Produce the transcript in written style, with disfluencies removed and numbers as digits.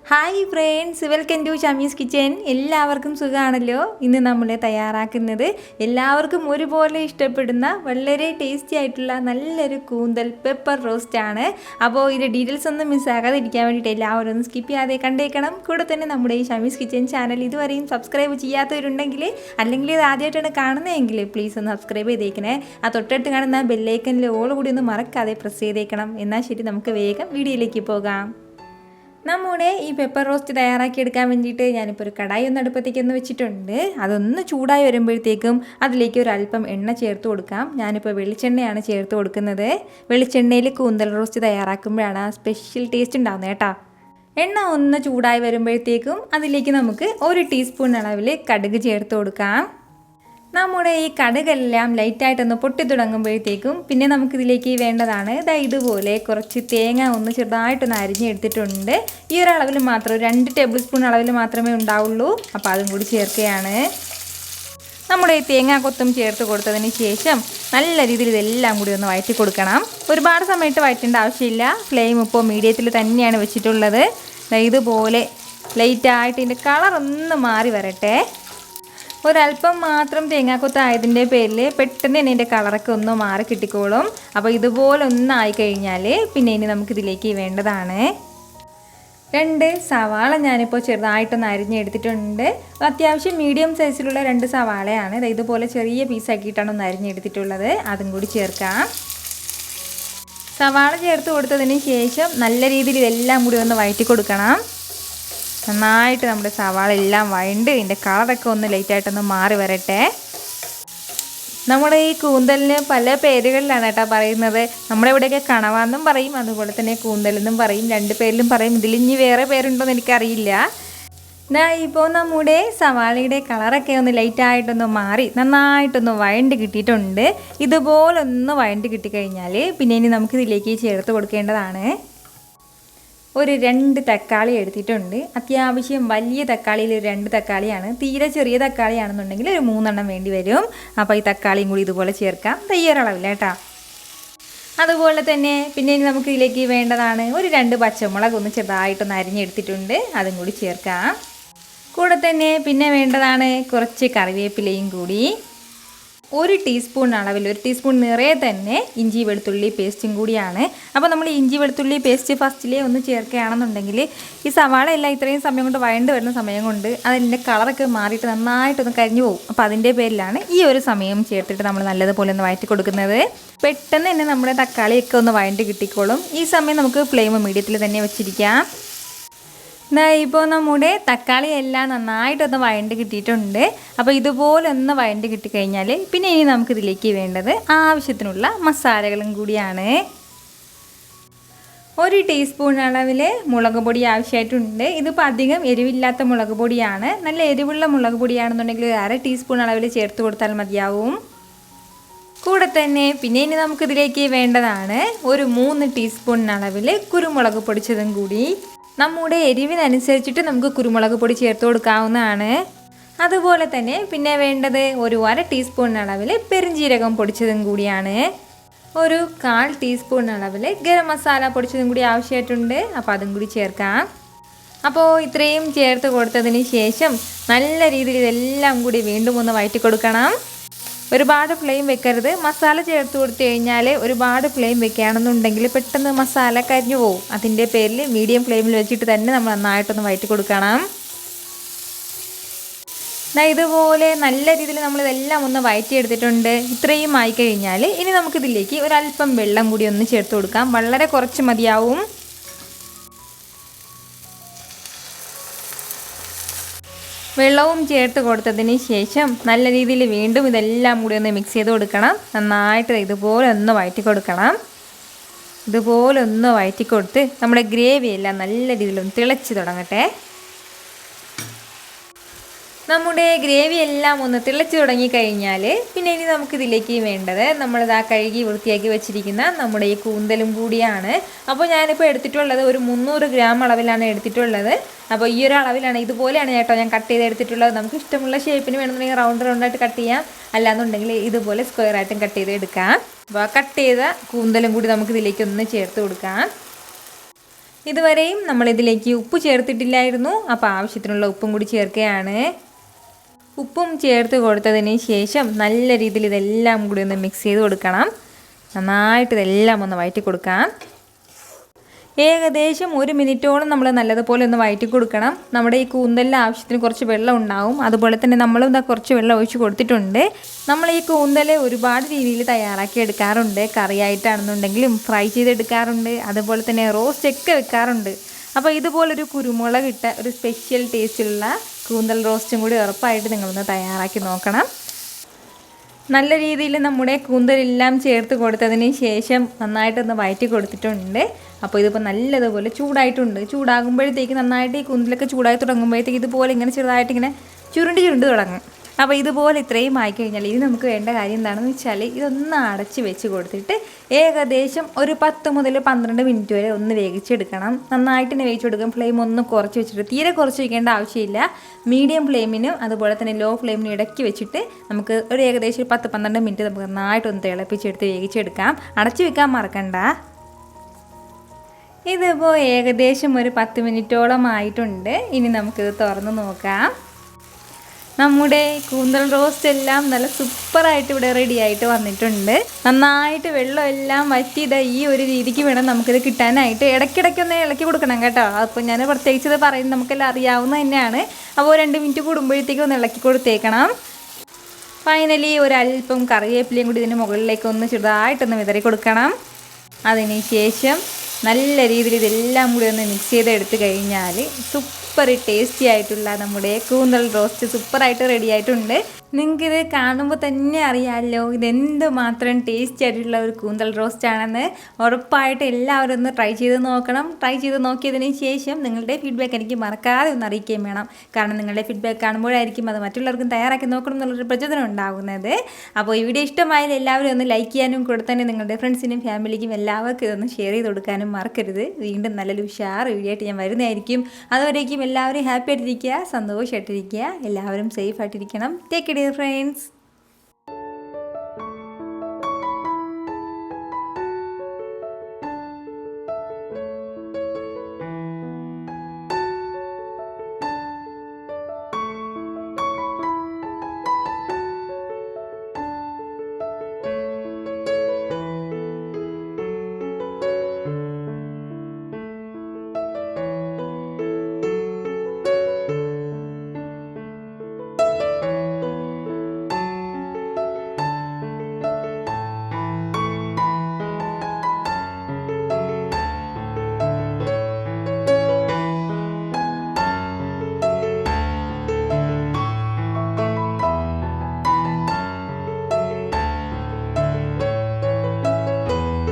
Hi friends, welcome to Shami's kitchen. എല്ലാവർക്കും സുഖമാണല്ലോ. ഇന്ന് നമ്മൾ തയ്യാറാക്കുന്നത് എല്ലാവർക്കും ഒരുപോലെ ഇഷ്ടപ്പെടുന്ന വളരെ ടേസ്റ്റി ആയിട്ടുള്ള നല്ലൊരു കൂന്തൽ പെപ്പർ റോസ്റ്റ് ആണ്. അപ്പോൾ ഇതിൻ്റെ ഡീറ്റെയിൽസ് ഒന്നും മിസ്സാകാതെ ഇരിക്കാൻ വേണ്ടിയിട്ട് എല്ലാവരും ഒന്ന് സ്കിപ്പ് ചെയ്യാതെ കണ്ടേക്കണം. കൂടെ തന്നെ നമ്മുടെ ഈ ഷമീസ് കിച്ചൻ ചാനൽ ഇതുവരെയും സബ്സ്ക്രൈബ് ചെയ്യാത്തവരുണ്ടെങ്കിൽ, അല്ലെങ്കിൽ ഇത് ആദ്യമായിട്ടാണ് കാണുന്നതെങ്കിൽ പ്ലീസ് ഒന്ന് സബ്സ്ക്രൈബ് ചെയ്തേക്കണേ. ആ തൊട്ടടുത്ത് കാണുന്ന ബെല്ലൈക്കനിൽ ഓൾ കൂടി ഒന്ന് മറക്കാതെ പ്രസ് ചെയ്തേക്കണം. എന്നാൽ ശരി, നമുക്ക് വേഗം വീഡിയോയിലേക്ക് പോകാം. നമ്മുടെ ഈ പെപ്പർ റോസ്റ്റ് തയ്യാറാക്കിയെടുക്കാൻ വേണ്ടിയിട്ട് ഞാനിപ്പോൾ ഒരു കടായി ഒന്ന് അടുപ്പത്തേക്കൊന്ന് വെച്ചിട്ടുണ്ട്. അതൊന്ന് ചൂടായി വരുമ്പോഴത്തേക്കും അതിലേക്ക് ഒരു അല്പം എണ്ണ ചേർത്ത് കൊടുക്കാം. ഞാനിപ്പോൾ വെളിച്ചെണ്ണയാണ് ചേർത്ത് കൊടുക്കുന്നത്. വെളിച്ചെണ്ണയിൽ കൂന്തൽ റോസ്റ്റ് തയ്യാറാക്കുമ്പോഴാണ് ആ സ്പെഷ്യൽ ടേസ്റ്റ് ഉണ്ടാകുന്നത് കേട്ടോ. എണ്ണ ഒന്ന് ചൂടായി വരുമ്പോഴത്തേക്കും അതിലേക്ക് നമുക്ക് 1 ടീസ്പൂൺ അളവിൽ കടുക് ചേർത്ത് കൊടുക്കാം. നമ്മുടെ ഈ കടുകെല്ലാം ലൈറ്റായിട്ടൊന്ന് പൊട്ടി തുടങ്ങുമ്പോഴത്തേക്കും പിന്നെ നമുക്കിതിലേക്ക് വേണ്ടതാണ് ഇതുപോലെ കുറച്ച് തേങ്ങ ഒന്ന് ചെറുതായിട്ടൊന്ന് അരിഞ്ഞെടുത്തിട്ടുണ്ട്. ഈ ഒരു അളവിൽ മാത്രം 2 ടേബിൾ സ്പൂൺ അളവിൽ മാത്രമേ ഉണ്ടാവുള്ളൂ. അപ്പോൾ അതും കൂടി ചേർക്കുകയാണ്. നമ്മുടെ ഈ തേങ്ങാ കൊത്തും ചേർത്ത് കൊടുത്തതിന് ശേഷം നല്ല രീതിയിൽ ഇതെല്ലാം കൂടി ഒന്ന് വഴറ്റി കൊടുക്കണം. ഒരുപാട് സമയത്ത് വഴറ്റേണ്ട ആവശ്യമില്ല. ഫ്ലെയിം ഇപ്പോൾ മീഡിയത്തിൽ തന്നെയാണ് വെച്ചിട്ടുള്ളത്. ഇതുപോലെ ലൈറ്റായിട്ട് ഇതിൻ്റെ കളർ ഒന്ന് മാറി വരട്ടെ. ഒരല്പം മാത്രം തേങ്ങാക്കൊത്ത് ആയതിൻ്റെ പേരിൽ പെട്ടെന്ന് തന്നെ ഇതിൻ്റെ കളറൊക്കെ ഒന്ന് മാറി കിട്ടിക്കോളും. അപ്പോൾ ഇതുപോലെ ഒന്നായി കഴിഞ്ഞാൽ പിന്നെ ഇനി നമുക്കിതിലേക്ക് വേണ്ടതാണ് 2 സവാള. ഞാനിപ്പോൾ ചെറുതായിട്ടൊന്ന് അരിഞ്ഞെടുത്തിട്ടുണ്ട്. അത്യാവശ്യം മീഡിയം സൈസിലുള്ള 2 സവാളയാണ്. ഇതുപോലെ ചെറിയ പീസാക്കിയിട്ടാണ് ഒന്ന് അരിഞ്ഞെടുത്തിട്ടുള്ളത്. അതും കൂടി ചേർക്കാം. സവാള ചേർത്ത് കൊടുത്തതിന് ശേഷം നല്ല രീതിയിൽ ഇതെല്ലാം കൂടി ഒന്ന് വഴറ്റി കൊടുക്കണം. നന്നായിട്ട് നമ്മുടെ സവാള എല്ലാം വഴണ്ട് ഇതിൻ്റെ കളറൊക്കെ ഒന്ന് ലൈറ്റായിട്ടൊന്ന് മാറി വരട്ടെ. നമ്മുടെ ഈ കൂന്തലിന് പല പേരുകളിലാണ് കേട്ടോ പറയുന്നത്. നമ്മുടെ ഇവിടെയൊക്കെ കണവ എന്നും പറയും, അതുപോലെ തന്നെ കൂന്തലെന്നും പറയും. 2 പേരിലും പറയും. ഇതിലിഞ്ഞി വേറെ പേരുണ്ടോയെന്ന് എനിക്കറിയില്ല. ഇപ്പോൾ നമ്മുടെ സവാളയുടെ കളറൊക്കെ ഒന്ന് ലൈറ്റായിട്ടൊന്ന് മാറി നന്നായിട്ടൊന്ന് വഴണ്ട് കിട്ടിയിട്ടുണ്ട്. ഇതുപോലൊന്ന് വഴണ്ട് കിട്ടിക്കഴിഞ്ഞാൽ പിന്നെ ഇനി നമുക്കിതിലേക്ക് ചേർത്ത് കൊടുക്കേണ്ടതാണ് ഒരു 2 തക്കാളി എടുത്തിട്ടുണ്ട്. അത്യാവശ്യം വലിയ തക്കാളിയിൽ 2 തക്കാളിയാണ്. തീരെ ചെറിയ തക്കാളിയാണെന്നുണ്ടെങ്കിൽ ഒരു 3 എണ്ണം വേണ്ടി വരും. അപ്പോൾ ഈ തക്കാളിയും കൂടി ഇതുപോലെ ചേർക്കാം. തയ്യാറളവില്ല കേട്ടോ. അതുപോലെ തന്നെ പിന്നെ ഇനി നമുക്ക് ഇതിലേക്ക് വേണ്ടതാണ് ഒരു 2 പച്ചമുളക് ഒന്ന് ചെറുതായിട്ടൊന്ന് അരിഞ്ഞെടുത്തിട്ടുണ്ട്. അതും കൂടി ചേർക്കാം. കൂടെ തന്നെ പിന്നെ വേണ്ടതാണ് കുറച്ച് കറിവേപ്പിലയും കൂടി. 1 ടീസ്പൂൺ അളവിൽ 1 ടീസ്പൂൺ നിറയെ തന്നെ ഇഞ്ചി വെളുത്തുള്ളി പേസ്റ്റും കൂടിയാണ്. അപ്പോൾ നമ്മൾ ഇഞ്ചി വെളുത്തുള്ളി പേസ്റ്റ് ഫസ്റ്റിലേ ഒന്ന് ചേർക്കുകയാണെന്നുണ്ടെങ്കിൽ ഈ സവാള എല്ലാം ഇത്രയും സമയം കൊണ്ട് വഴണ്ട് വരുന്ന സമയം കൊണ്ട് അതിൻ്റെ കളറൊക്കെ മാറിയിട്ട് നന്നായിട്ടൊന്ന് കരിഞ്ഞു പോകും. അപ്പോൾ അതിൻ്റെ പേരിലാണ് ഈ ഒരു സമയം ചേർത്തിട്ട് നമ്മൾ നല്ലതുപോലെ ഒന്ന് വഴറ്റി കൊടുക്കുന്നത്. പെട്ടെന്ന് തന്നെ നമ്മുടെ തക്കാളിയൊക്കെ ഒന്ന് വഴണ്ട് കിട്ടിക്കോളും. ഈ സമയം നമുക്ക് ഫ്ലെയിം മീഡിയത്തിൽ തന്നെ വെച്ചിരിക്കാം. ഇപ്പോൾ നമ്മുടെ തക്കാളി എല്ലാം നന്നായിട്ടൊന്ന് വഴണ്ട് കിട്ടിയിട്ടുണ്ട്. അപ്പോൾ ഇതുപോലെ ഒന്ന് വഴണ്ട് കിട്ടിക്കഴിഞ്ഞാൽ പിന്നെ ഇനി നമുക്കിതിലേക്ക് വേണ്ടത് ആവശ്യത്തിനുള്ള മസാലകളും കൂടിയാണ്. 1 ടീസ്പൂൺ അളവിൽ മുളക് പൊടി ആവശ്യമായിട്ടുണ്ട്. ഇതിപ്പോൾ അധികം എരിവില്ലാത്ത മുളക് പൊടിയാണ്. നല്ല എരിവുള്ള മുളക് പൊടിയാണെന്നുണ്ടെങ്കിൽ 1/2 ടീസ്പൂൺ അളവിൽ ചേർത്ത് കൊടുത്താൽ മതിയാവും. കൂടെ തന്നെ പിന്നെ ഇനി നമുക്കിതിലേക്ക് വേണ്ടതാണ് ഒരു 3 ടീസ്പൂൺ അളവിൽ കുരുമുളക് പൊടിച്ചതും കൂടി. നമ്മുടെ എരിവിനനുസരിച്ചിട്ട് നമുക്ക് കുരുമുളക് പൊടി ചേർത്ത് കൊടുക്കാവുന്നതാണ്. അതുപോലെ തന്നെ പിന്നെ വേണ്ടത് ഒരു 1/2 ടീസ്പൂൺ അളവിൽ പെരുംജീരകം പൊടിച്ചതും കൂടിയാണ്. ഒരു 1/4 ടീസ്പൂൺ അളവിൽ ഗരം മസാല പൊടിച്ചതും കൂടി ആവശ്യമായിട്ടുണ്ട്. അപ്പോൾ അതും കൂടി ചേർക്കാം. അപ്പോൾ ഇത്രയും ചേർത്ത് കൊടുത്തതിന് ശേഷം നല്ല രീതിയിൽ ഇതെല്ലാം കൂടി വീണ്ടും ഒന്ന് വഴറ്റി കൊടുക്കണം. ഒരുപാട് ഫ്ലെയിം വെക്കരുത്. മസാല ചേർത്ത് കൊടുത്തു കഴിഞ്ഞാൽ ഒരുപാട് ഫ്ലെയിം വെക്കുകയാണെന്നുണ്ടെങ്കിൽ പെട്ടെന്ന് മസാല കരിഞ്ഞു പോകും. അതിൻ്റെ പേരിൽ മീഡിയം ഫ്ലെയിമിൽ വെച്ചിട്ട് തന്നെ നമ്മൾ നന്നായിട്ടൊന്ന് വഴറ്റി കൊടുക്കണം. ഇതുപോലെ നല്ല രീതിയിൽ നമ്മളിതെല്ലാം ഒന്ന് വഴറ്റിയെടുത്തിട്ടുണ്ട്. ഇത്രയും ആയിക്കഴിഞ്ഞാൽ ഇനി നമുക്കിതിലേക്ക് ഒരല്പം വെള്ളം കൂടി ഒന്ന് ചേർത്ത് കൊടുക്കാം. വളരെ കുറച്ച് മതിയാവും. വെള്ളവും ചേർത്ത് കൊടുത്തതിന് ശേഷം നല്ല രീതിയിൽ വീണ്ടും ഇതെല്ലാം കൂടി ഒന്ന് മിക്സ് ചെയ്ത് കൊടുക്കണം. നന്നായിട്ട് ഇതുപോലെ ഒന്ന് വഴറ്റി കൊടുക്കണം. ഇതുപോലെ ഒന്ന് വഴറ്റി കൊടുത്ത് നമ്മുടെ ഗ്രേവി എല്ലാം നല്ല രീതിയിലൊന്ന് തിളച്ച് തുടങ്ങട്ടെ. നമ്മുടെ ഗ്രേവി എല്ലാം ഒന്ന് തിളച്ച് തുടങ്ങിക്കഴിഞ്ഞാൽ പിന്നെ ഇനി നമുക്കിതിലേക്ക് വേണ്ടത് നമ്മളിതാ കഴുകി വൃത്തിയാക്കി വെച്ചിരിക്കുന്ന നമ്മുടെ ഈ കൂന്തലും കൂടിയാണ്. അപ്പോൾ ഞാനിപ്പോൾ എടുത്തിട്ടുള്ളത് ഒരു 300 ഗ്രാം അളവിലാണ് എടുത്തിട്ടുള്ളത്. അപ്പോൾ ഈ ഒരു അളവിലാണ്, ഇതുപോലെയാണ് കേട്ടോ ഞാൻ കട്ട് ചെയ്ത് എടുത്തിട്ടുള്ളത്. നമുക്ക് ഇഷ്ടമുള്ള ഷേപ്പിന് വേണമെന്നുണ്ടെങ്കിൽ റൗണ്ടായിട്ട് കട്ട് ചെയ്യാം. അല്ലാന്നുണ്ടെങ്കിൽ ഇതുപോലെ സ്ക്വയറായിട്ടും കട്ട് ചെയ്ത് എടുക്കാം. അപ്പോൾ കട്ട് ചെയ്ത കൂന്തലും കൂടി നമുക്കിതിലേക്ക് ഒന്ന് ചേർത്ത് കൊടുക്കാം. ഇതുവരെയും നമ്മളിതിലേക്ക് ഉപ്പ് ചേർത്തിട്ടില്ലായിരുന്നു. അപ്പോൾ ആവശ്യത്തിനുള്ള ഉപ്പും കൂടി ചേർക്കുകയാണ്. ഉപ്പും ചേർത്ത് കൊടുത്തതിന് ശേഷം നല്ല രീതിയിൽ ഇതെല്ലാം കൂടി ഒന്ന് മിക്സ് ചെയ്ത് കൊടുക്കണം. നന്നായിട്ട് ഇതെല്ലാം ഒന്ന് വഴറ്റി കൊടുക്കാം. ഏകദേശം 1 മിനിറ്റോളം നമ്മൾ നല്ലതുപോലെ ഒന്ന് വഴറ്റി കൊടുക്കണം. നമ്മുടെ ഈ കൂന്തലിന് ആവശ്യത്തിന് കുറച്ച് വെള്ളം ഉണ്ടാവും. അതുപോലെ തന്നെ നമ്മളും ഇതാ കുറച്ച് വെള്ളം ഒഴിച്ച് കൊടുത്തിട്ടുണ്ട്. നമ്മൾ ഈ കൂന്തൽ ഒരുപാട് രീതിയിൽ തയ്യാറാക്കി എടുക്കാറുണ്ട്. കറിയായിട്ടാണെന്നുണ്ടെങ്കിലും ഫ്രൈ ചെയ്തെടുക്കാറുണ്ട്. അതുപോലെ തന്നെ റോസ്റ്റ് ഒക്കെ വെക്കാറുണ്ട്. അപ്പോൾ ഇതുപോലൊരു കുരുമുളക് ഇട്ട ഒരു സ്പെഷ്യൽ ടേസ്റ്റുള്ള കൂന്തൽ റോസ്റ്റും കൂടി ഉറപ്പായിട്ട് നിങ്ങളൊന്ന് തയ്യാറാക്കി നോക്കണം. നല്ല രീതിയിൽ നമ്മുടെ കൂന്തലെല്ലാം ചേർത്ത് കൊടുത്തതിന് ശേഷം നന്നായിട്ടൊന്ന് വഴറ്റി കൊടുത്തിട്ടുണ്ട്. അപ്പോൾ ഇതിപ്പോൾ നല്ലതുപോലെ ചൂടായിട്ടുണ്ട്. ചൂടാകുമ്പോഴത്തേക്ക് നന്നായിട്ട് ഈ കൂന്തലൊക്കെ ചൂടായി തുടങ്ങുമ്പോഴത്തേക്ക് ഇതുപോലെ ഇങ്ങനെ ചെറുതായിട്ട് ഇങ്ങനെ ചുരുണ്ട് തുടങ്ങും. അപ്പോൾ ഇതുപോലെ ഇത്രയും ആയിക്കഴിഞ്ഞാൽ ഇനി നമുക്ക് വേണ്ട കാര്യം എന്താണെന്ന് വെച്ചാൽ ഇതൊന്ന് അടച്ച് വെച്ച് കൊടുത്തിട്ട് ഏകദേശം ഒരു 10 മുതൽ 12 മിനിറ്റ് വരെ ഒന്ന് വേവിച്ചെടുക്കണം. നന്നായിട്ട് തന്നെ വേവിച്ചെടുക്കും. ഫ്ലെയിം ഒന്ന് കുറച്ച് വെച്ചിട്ട്, തീരെ കുറച്ച് വയ്ക്കേണ്ട ആവശ്യമില്ല. മീഡിയം ഫ്ലെയിമിനും അതുപോലെ തന്നെ ലോ ഫ്ലെയിമിനും ഇടയ്ക്ക് വെച്ചിട്ട് നമുക്ക് ഒരു ഏകദേശം 10-12 മിനിറ്റ് നമുക്ക് നന്നായിട്ടൊന്ന് തിളപ്പിച്ചെടുത്ത് വേവിച്ചെടുക്കാം. അടച്ച് വെക്കാൻ മറക്കണ്ട. ഇതിപ്പോൾ ഏകദേശം ഒരു 10 മിനിറ്റോളം ആയിട്ടുണ്ട്. ഇനി നമുക്കിത് തുറന്ന് നോക്കാം. നമ്മുടെ കൂന്തൽ റോസ്റ്റ് എല്ലാം നല്ല സൂപ്പറായിട്ട് ഇവിടെ റെഡി ആയിട്ട് വന്നിട്ടുണ്ട്. നന്നായിട്ട് വെള്ളം എല്ലാം വറ്റിയത് ഈ ഒരു രീതിക്ക് വേണം നമുക്കിത് കിട്ടാനായിട്ട്. ഇടയ്ക്കിടയ്ക്കൊന്ന് ഇളക്കി കൊടുക്കണം കേട്ടോ. അപ്പോൾ ഞാൻ പ്രത്യേകിച്ചത് പറയുന്നത് നമുക്കെല്ലാം അറിയാവുന്ന തന്നെയാണ്. അപ്പോൾ 2 മിനിറ്റ് കൂടുമ്പോഴത്തേക്കും ഒന്ന് ഇളക്കി കൊടുത്തേക്കണം. ഫൈനലി ഒരല്പം കറിവേപ്പിലയും കൂടി ഇതിന് മുകളിലേക്ക് ഒന്ന് ചെറുതായിട്ടൊന്ന് വിതറി കൊടുക്കണം. അതിന് ശേഷം നല്ല രീതിയിൽ ഇതെല്ലാം കൂടി ഒന്ന് മിക്സ് ചെയ്തെടുത്ത് കഴിഞ്ഞാൽ സൂപ്പർ ടേസ്റ്റി ആയിട്ടുള്ള നമ്മുടെ കൂന്തൽ റോസ്റ്റ് സൂപ്പറായിട്ട് റെഡി ആയിട്ടുണ്ട്. നിങ്ങൾക്കിത് കാണുമ്പോൾ തന്നെ അറിയാമല്ലോ ഇതെന്ത് മാത്രം ടേസ്റ്റി ആയിട്ടുള്ള ഒരു കൂന്തൽ റോസ്റ്റ് ആണെന്ന്. ഉറപ്പായിട്ട് എല്ലാവരും ഒന്ന് ട്രൈ ചെയ്ത് നോക്കണം. ട്രൈ ചെയ്ത് നോക്കിയതിന് ശേഷം നിങ്ങളുടെ ഫീഡ്ബാക്ക് എനിക്ക് മറക്കാതെ ഒന്ന് അറിയിക്കുകയും വേണം. കാരണം നിങ്ങളുടെ ഫീഡ്ബാക്ക് കാണുമ്പോഴായിരിക്കും അത് മറ്റുള്ളവർക്കും തയ്യാറാക്കി നോക്കണം എന്നുള്ളൊരു പ്രചോദനം ഉണ്ടാകുന്നത്. അപ്പോൾ ഈ വീഡിയോ ഇഷ്ടമായാലും എല്ലാവരും ഒന്ന് ലൈക്ക് ചെയ്യാനും കൂടെ തന്നെ നിങ്ങളുടെ ഫ്രണ്ട്സിനും ഫാമിലിക്കും എല്ലാവർക്കും ഇതൊന്ന് ഷെയർ ചെയ്ത് കൊടുക്കാനും മറക്കരുത്. വീണ്ടും നല്ലൊരു ഉഷാർ വീഡിയോ ആയിട്ട് ഞാൻ വരുന്നതായിരിക്കും. അതുവരേക്കും എല്ലാവരും ഹാപ്പി ആയിട്ടിരിക്കുക, സന്തോഷമായിട്ടിരിക്കുക, എല്ലാവരും സേഫ് ആയിട്ടിരിക്കണം. Take care friends.